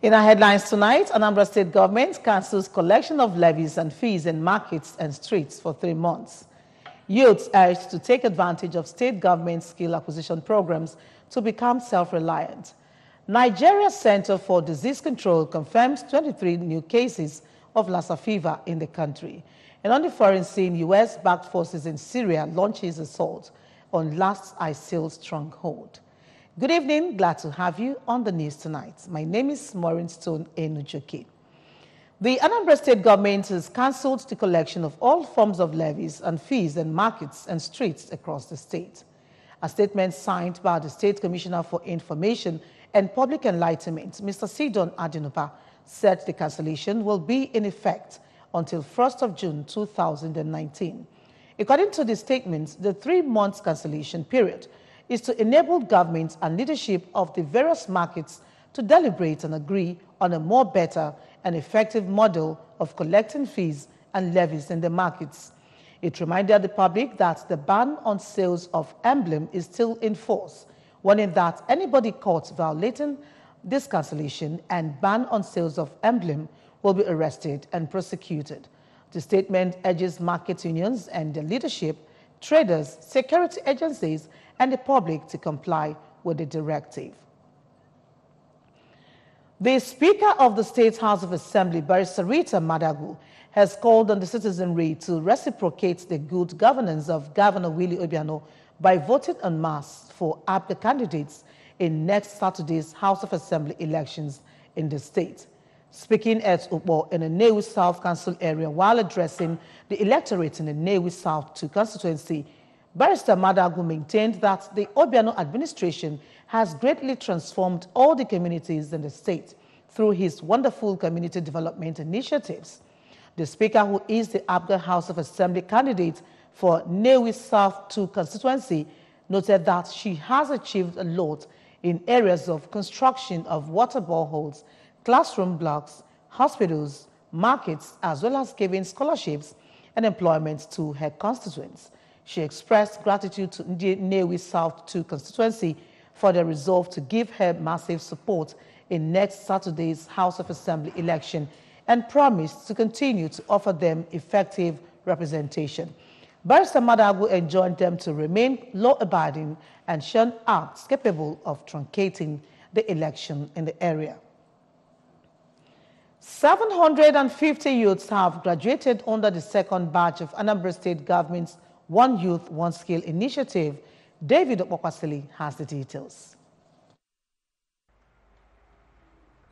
In our headlines tonight, Anambra State government cancels collection of levies and fees in markets and streets for 3 months. Youths urged to take advantage of state government skill acquisition programs to become self-reliant. Nigeria's Center for Disease Control confirms 23 new cases of Lassa fever in the country. And on the foreign scene, U.S.-backed forces in Syria launches assault on last ISIL stronghold. Good evening, glad to have you on the news tonight. My name is Maureen Stone Enujoki. The Anambra State government has cancelled the collection of all forms of levies and fees in markets and streets across the state. A statement signed by the State Commissioner for Information and Public Enlightenment, Mr. Sidon Adinoba, said the cancellation will be in effect until 1st of June 2019. According to the statement, the 3-month cancellation period is to enable government and leadership of the various markets to deliberate and agree on a more better and effective model of collecting fees and levies in the markets. It reminded the public that the ban on sales of emblem is still in force, warning that anybody caught violating this cancellation and ban on sales of emblem will be arrested and prosecuted. The statement urges market unions and their leadership, traders, security agencies, and the public to comply with the directive. The Speaker of the State House of Assembly, Barrister Rita Madagu, has called on the citizenry to reciprocate the good governance of Governor Willie Obiano by voting en masse for APGA candidates in next Saturday's House of Assembly elections in the state. Speaking at Upo in the Nnewi South Council area while addressing the electorate in the Nnewi South 2 constituency, Barrister Madagu maintained that the Obiano administration has greatly transformed all the communities in the state through his wonderful community development initiatives. The Speaker, who is the APGA House of Assembly candidate for Nnewi South 2 constituency, noted that she has achieved a lot in areas of construction of water boreholes, classroom blocks, hospitals, markets, as well as giving scholarships and employment to her constituents. She expressed gratitude to Nnewi South 2 constituency for their resolve to give her massive support in next Saturday's House of Assembly election and promised to continue to offer them effective representation. Barrister Madagu enjoined them to remain law-abiding and shun acts capable of truncating the election in the area. 750 youths have graduated under the second batch of Anambra State government's One Youth, One Skill initiative. David Opokwasili has the details.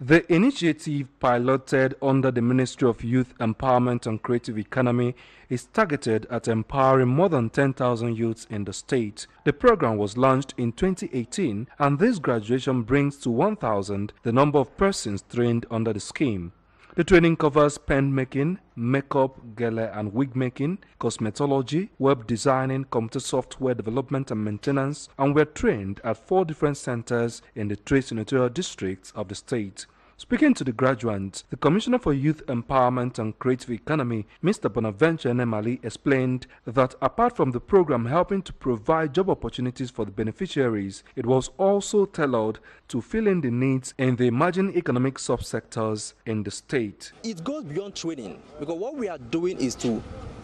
The initiative, piloted under the Ministry of Youth Empowerment and Creative Economy, is targeted at empowering more than 10,000 youths in the state. The program was launched in 2018, and this graduation brings to 1,000 the number of persons trained under the scheme. The training covers pen making, makeup, gele and wig making, cosmetology, web designing, computer software development and maintenance, and were trained at 4 different centers in the 3 senatorial districts of the state. Speaking to the graduates, the Commissioner for Youth Empowerment and Creative Economy, Mr. Bonaventure Nemali, explained that apart from the program helping to provide job opportunities for the beneficiaries, it was also tailored to fill in the needs in the emerging economic subsectors in the state. It goes beyond training, because what we are doing is to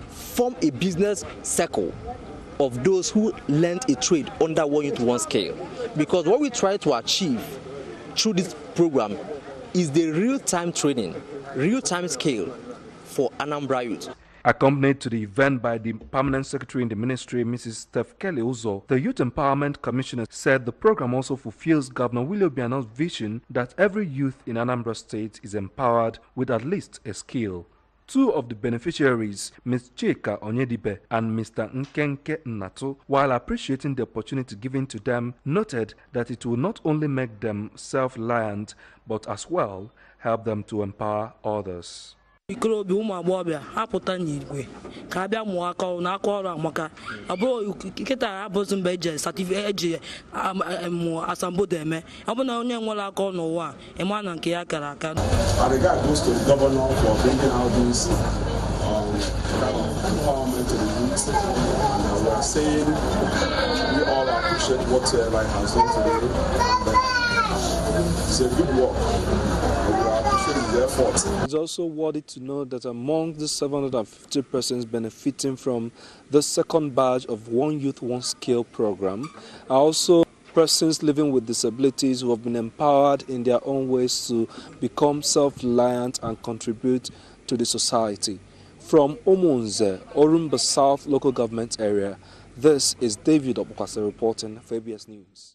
form a business circle of those who learned a trade under One Youth, One Skill. Because what we try to achieve through this program is the real-time training, real-time skill for Anambra youth. Accompanied to the event by the Permanent Secretary in the Ministry, Mrs. Steph Kelly Uzo, the Youth Empowerment Commissioner said the program also fulfills Governor Willie Obiano's vision that every youth in Anambra State is empowered with at least a skill. 2 of the beneficiaries, Ms. Chika Onyedibe and Mr. Nkenke Nnatu, while appreciating the opportunity given to them, noted that it will not only make them self-reliant, but as well help them to empower others. Ikorobi ụmụ agbọghọbịa apụta n'igwe ka abịa mụọ aka ọrụ na aka ọrụ amaka abụrụ nkịta abụzụ mgbe eji certificate eji mụọ asambodo eme ọ bụ na onye nwere aka ọrụ n'ụwa ịma na nke ya kara aka. Our regard goes to the governor for bringing out this empowerment to the youth, and we are saying we all appreciate appreciate what Light has done today. And it's a good work. We appreciate the effort. It's also worthy to note that among the 750 persons benefiting from the second batch of One Youth, One Skill program are also persons living with disabilities who have been empowered in their own ways to become self-reliant and contribute to the society. From Omunze, Orumba South local government area, this is David Obukwase reporting for ABS News.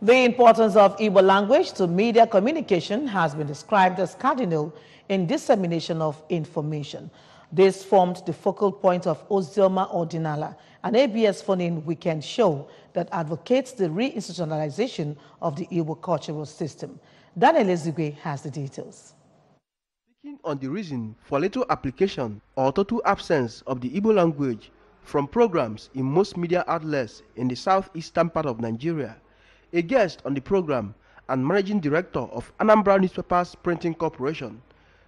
The importance of Igbo language to media communication has been described as cardinal in dissemination of information. This formed the focal point of OZIOMMA ODINALA, an ABS phone-in weekend show that advocates the reinstitutionalization of the Igbo cultural system. Daniel Ezigwe has the details. Speaking on the reason for little application or total absence of the Igbo language from programs in most media outlets in the southeastern part of Nigeria, a guest on the program and managing director of Anambra Newspapers Printing Corporation,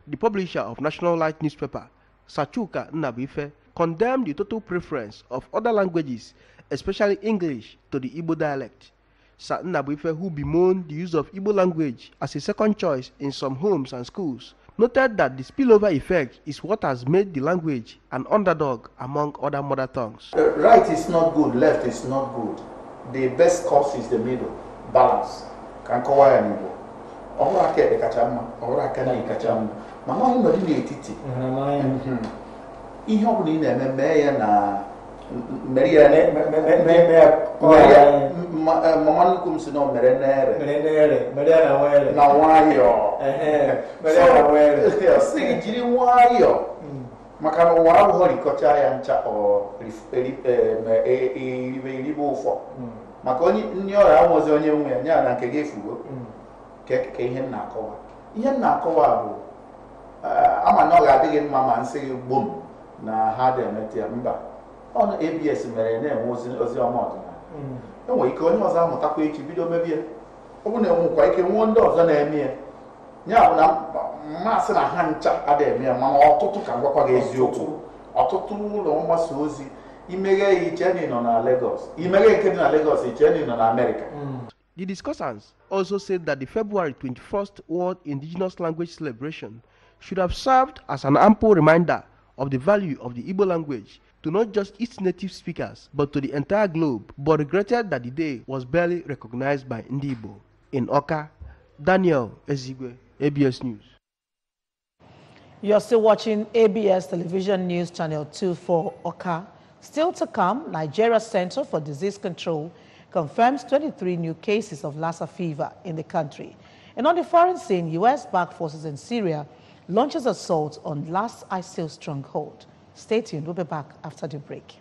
the publisher of National Light newspaper, Sachuka Nnabuife, condemned the total preference of other languages, especially English, to the Igbo dialect. Sir Nnabuife, who bemoaned the use of Igbo language as a second choice in some homes and schools, noted that the spillover effect is what has made the language an underdog among other mother tongues. Right is not good, left is not good. The best course is the middle, balance. Can kọwaa n'Igbo. Ọhụrụ aka ede kacha mma, ọhụrụ aka na kacha mma. Mana ọ nọ dị n'etiti. Ihe ọ bụla ị na-eme mee ya na mere ya mama nnukwu m si na mere na nwayọọ. Sị gị jiri nwayọọ maka na ụwa abụghị rikọcha ya ncha eribe ụfọ maka onye ndị ọrịa amụzi onye nwe ya nya na nke ga-efugo ka ihe m na-akọwa bụ ama na ọ ga-adịghị mma ma nsị gị gbom na ha dị emete ya mba ọnụ ABS mere na-enwe ozi ọma ọdịnala enwere ike onye ọzọ amụtakwa echi bido mebie ọ bụ na enwekwa ike nwụọ ndị ọzọ na-eme ya ya bụ na mmasị na ha ncha adịghị eme ya mana ọtụtụ ka ngwakwa gị eziokwu ọtụtụ ụlọ mgbasa ozi imeghe ya iche nọ na Lagos imeghe nke dị na Lagos iche nọ na America. The discussants also said that the February 21st World Indigenous Language Celebration should have served as an ample reminder of the value of the Igbo language to not just its native speakers, but to the entire globe, but regretted that the day was barely recognized by Ndi Igbo. In Oka, Daniel Ezigwe, ABS News. You're still watching ABS Television News Channel 2 for Oka. Still to come, Nigeria's Center for Disease Control confirms 23 new cases of Lassa fever in the country. And on the foreign scene, U.S.-backed forces in Syria launches assault on last ISIL stronghold. Stay tuned. We'll be back after the break.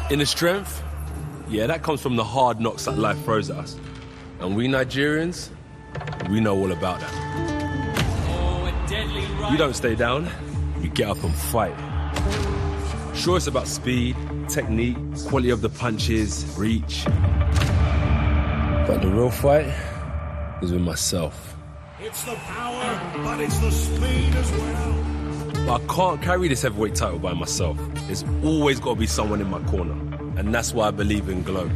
Inner strength? Yeah, that comes from the hard knocks that life throws at us. And we Nigerians, we know all about that. You don't stay down, you get up and fight. Sure, it's about speed, technique, quality of the punches, reach. But the real fight is with myself. It's the power, but it's the speed as well. But I can't carry this heavyweight title by myself. There's always got to be someone in my corner. And that's why I believe in Glow.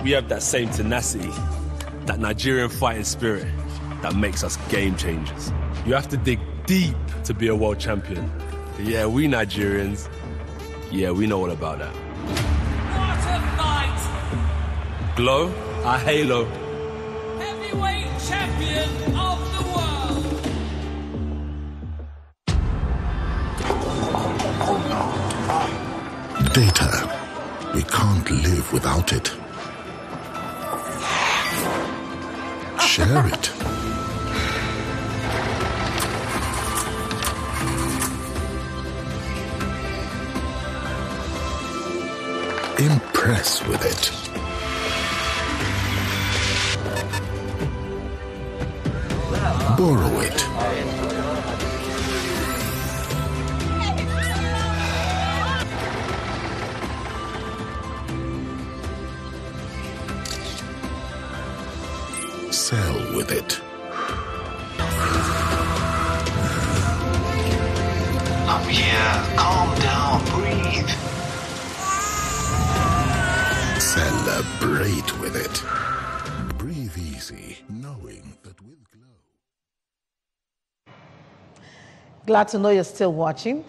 We have that same tenacity, that Nigerian fighting spirit that makes us game changers. You have to dig deep to be a world champion. Yeah, we Nigerians, yeah, we know all about that. What a fight! Glow, our halo. Heavyweight champion of the world! Data. We can't live without it. Share it. Impress with it. Borrow it. Sell with it. Yeah, calm down, breathe. Celebrate with it. Breathe easy, knowing that with Glow. Glad to know you're still watching.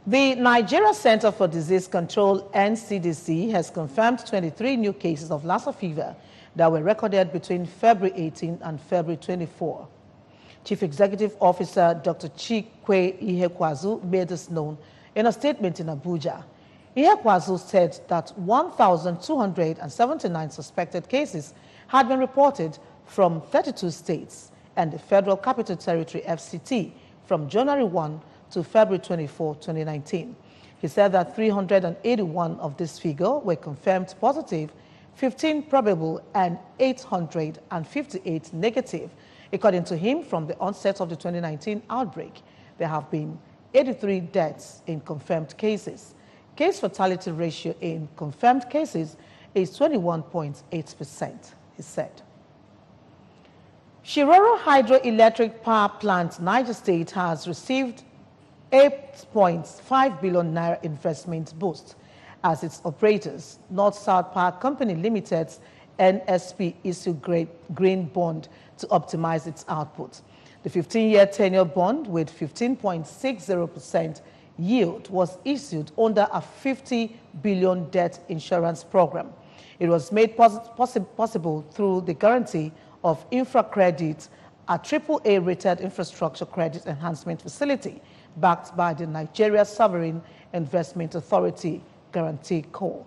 The Nigeria Center for Disease Control, NCDC, has confirmed 23 new cases of Lassa fever that were recorded between February 18 and February 24. Chief Executive Officer Dr. Chikwe Ihekwazu made this known in a statement in Abuja. Ihekwazu said that 1,279 suspected cases had been reported from 32 states and the Federal Capital Territory FCT from January 1 to February 24, 2019. He said that 381 of this figure were confirmed positive, 15 probable, and 858 negative. According to him, from the onset of the 2019 outbreak, there have been 83 deaths in confirmed cases. Case fatality ratio in confirmed cases is 21.8%, he said. Shiroro Hydroelectric Power Plant, Niger State, has received 8.5 billion naira investment boost as its operators, North-South Power Company Limited's NSP issued green bond to optimize its output. The 15-year tenure bond with 15.60% yield was issued under a 50 billion debt insurance program. It was made possible through the guarantee of infra credit, a AAA-rated infrastructure credit enhancement facility backed by the Nigeria Sovereign Investment Authority Guarantee Corps.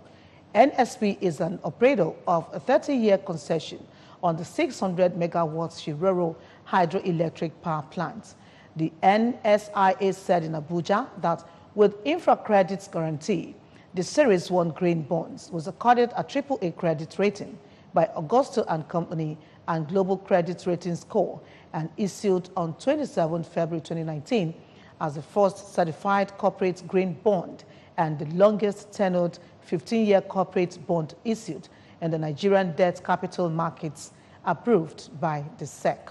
NSP is an operator of a 30-year concession on the 600 megawatts Shiroro hydroelectric power plant. The NSIA said in Abuja that with infra credits guarantee, the Series 1 green bonds was accorded a AAA credit rating by Augusto & Company and Global Credit Ratings Corps and issued on 27 February 2019 as the first certified corporate green bond and the longest tenured 15-year corporate bond issued in the Nigerian debt capital markets approved by the SEC.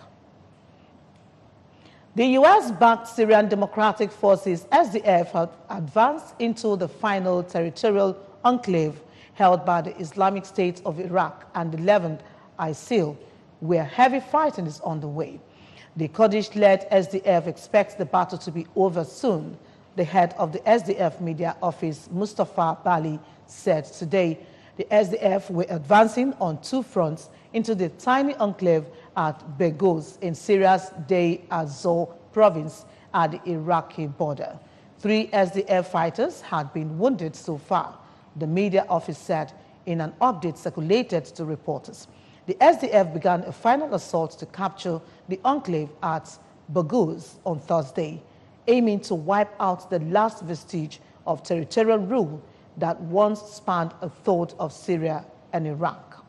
The U.S.-backed Syrian Democratic Forces, SDF, have advanced into the final territorial enclave held by the Islamic State of Iraq and the Levant, ISIL, where heavy fighting is on the way. The Kurdish-led SDF expects the battle to be over soon. The head of the SDF media office, Mustafa Bali, said today the SDF were advancing on two fronts into the tiny enclave at Beghouz in Syria's Deir az-Zor province at the Iraqi border. 3 SDF fighters had been wounded so far, the media office said in an update circulated to reporters. The SDF began a final assault to capture the enclave at Beghouz on Thursday, aiming to wipe out the last vestige of territorial rule that once spanned a third of Syria and Iraq.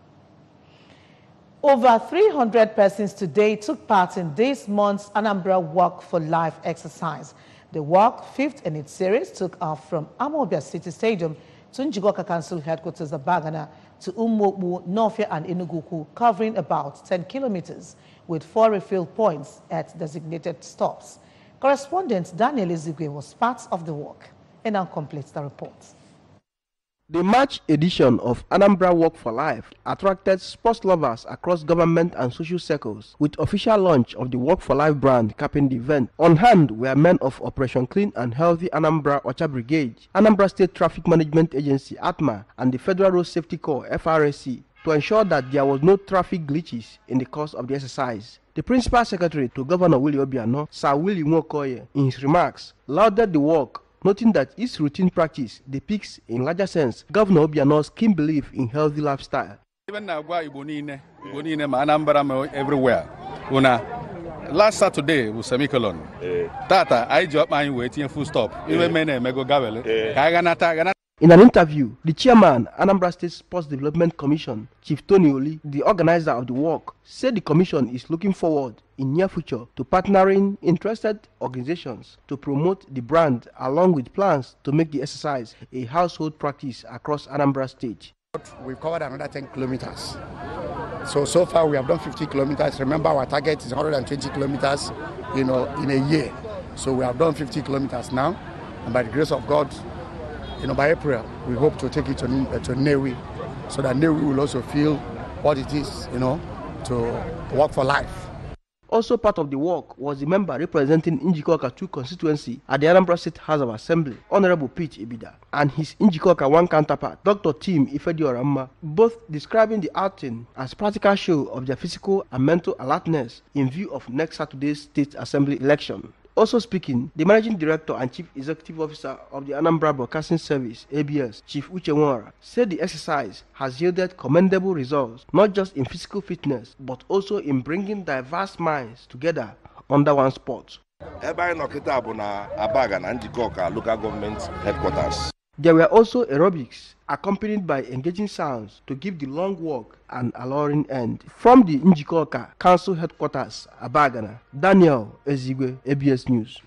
Over 300 persons today took part in this month's Anambra Walk for Life exercise. The walk, fifth in its series, took off from Amobia City Stadium to Njigoka Council headquarters of Bagana to Umokbu, Nofia and Enuguku, covering about 10 kilometers with 4 refill points at designated stops. Correspondent Daniel Ezigwe was part of the walk and now completes the report. The March edition of Anambra Walk for Life attracted sports lovers across government and social circles, with official launch of the Walk for Life brand capping the event. On hand were men of Operation Clean and Healthy Anambra Ocha Brigade, Anambra State Traffic Management Agency ATMA, and the Federal Road Safety Corps FRSC to ensure that there was no traffic glitches in the course of the exercise. The Principal Secretary to Governor Willie Obiano, Sir Willie Nwokoye, in his remarks, lauded the walk, noting that its routine practice depicts, in larger sense, Governor Obiano's keen belief in healthy lifestyle. Even everywhere. Last Saturday was semicolon. Tata, I job my waiting full stop. Even men go gavel. In an interview, the chairman, Anambra State Sports Development Commission, Chief Tony Oli, the organizer of the walk, said the commission is looking forward in near future to partnering interested organizations to promote the brand, along with plans to make the exercise a household practice across Anambra State. We've covered another 10 kilometers. So far we have done 50 kilometers. Remember, our target is 120 kilometers, in a year. So we have done 50 kilometers now. And by the grace of God, by April, we hope to take it to Newi, so that Newi will also feel what it is, to work for life. Also part of the work was the member representing Njikoka 2 constituency at the Anambra State House of Assembly, Honorable Pete Ibida, and his Njikoka 1 counterpart, Dr. Tim OZIOMMA, both describing the outing as practical show of their physical and mental alertness in view of next Saturday's State Assembly election. Also speaking, the Managing Director and Chief Executive Officer of the Anambra Broadcasting Service, ABS, Chief Uche Nwora, said the exercise has yielded commendable results, not just in physical fitness, but also in bringing diverse minds together under one spot. Local government headquarters. There were also aerobics, accompanied by engaging sounds to give the long walk an alluring end. From the Njikoka Council Headquarters, Abagana, Daniel Ezigwe, ABS News.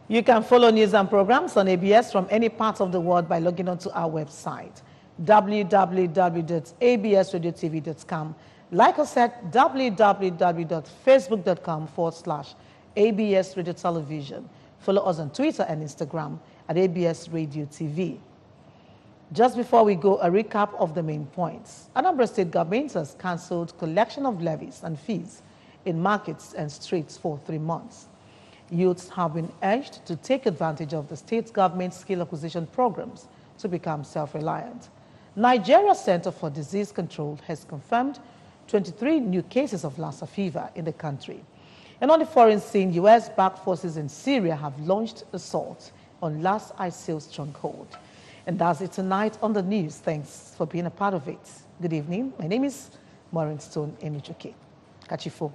You can follow news and programs on ABS from any part of the world by logging on to our website, www.absradiotv.com. Like us at www.facebook.com/ABS Radio Television. Follow us on Twitter and Instagram at ABS Radio TV. Just before we go, a recap of the main points. Anambra State government has cancelled collection of levies and fees in markets and streets for 3 months. Youths have been urged to take advantage of the state government's skill acquisition programs to become self-reliant. Nigeria's Center for Disease Control has confirmed 23 new cases of Lassa fever in the country. And on the foreign scene, U.S.-backed forces in Syria have launched assault on last ISIL stronghold. And that's it tonight on the news. Thanks for being a part of it. Good evening. My name is Maureen Stone Emichuke. Catch you for.